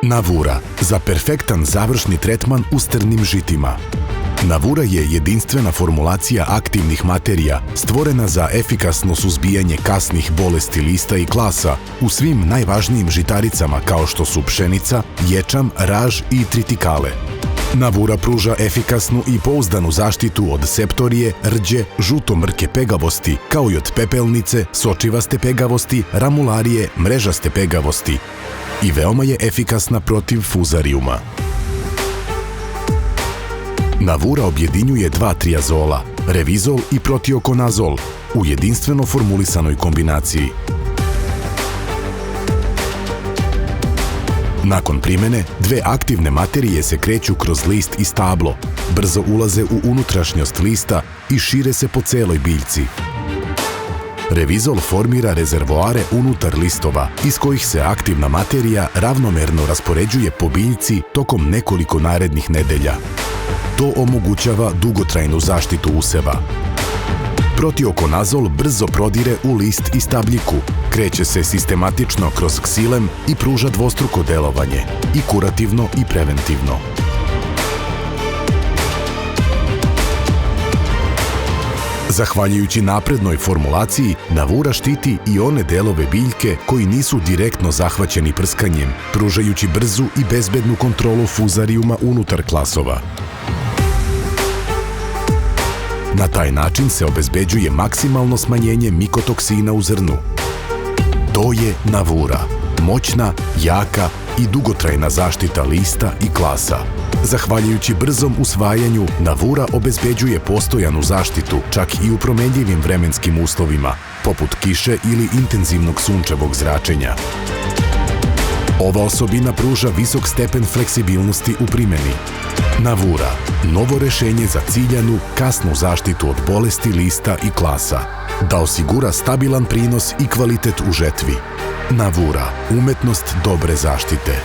Navura, za perfektan završni tretman u strnim žitima. Navura je jedinstvena formulacija aktivnih materija stvorena za efikasno suzbijanje kasnih bolesti lista i klasa u svim najvažnijim žitaricama kao što su pšenica, ječam, raž i tritikale. Navura pruža efikasnu i pouzdanu zaštitu od septorije, rđe, žutomrke pegavosti, kao i od pepelnice, sočivaste pegavosti, ramularije, mrežaste pegavosti i veoma je efikasna protiv fuzarijuma. Navura objedinjuje dva triazola, revizol i protiokonazol, u jedinstveno formulisanoj kombinaciji. Nakon primene, dve aktivne materije se kreću kroz list i stablo, brzo ulaze u unutrašnjost lista i šire se po celoj biljci. Revizol formira rezervoare unutar listova, iz kojih se aktivna materija ravnomerno raspoređuje po biljci tokom nekoliko narednih nedelja. To omogućava dugotrajnu zaštitu useva. Protiokonazol brzo prodire u list i stabljiku, kreće se sistematično kroz ksilem i pruža dvostruko delovanje, i kurativno i preventivno. Zahvaljujući naprednoj formulaciji, Navura štiti i one delove biljke koji nisu direktno zahvaćeni prskanjem, pružajući brzu i bezbednu kontrolu fuzarijuma unutar klasova. Na taj način se obezbeđuje maksimalno smanjenje mikotoksina u zrnu. To je Navura, moćna, jaka i dugotrajna zaštita lista i klasa. Zahvaljujući brzom usvajanju, Navura obezbeđuje postojanu zaštitu čak i u promenljivim vremenskim uslovima, poput kiše ili intenzivnog sunčevog zračenja. Ova osobina pruža visok stepen fleksibilnosti u primjeni. Navura, novo rešenje za ciljanu, kasnu zaštitu od bolesti lista i klasa, da osigura stabilan prinos i kvalitet u žetvi. Navura, umetnost dobre zaštite.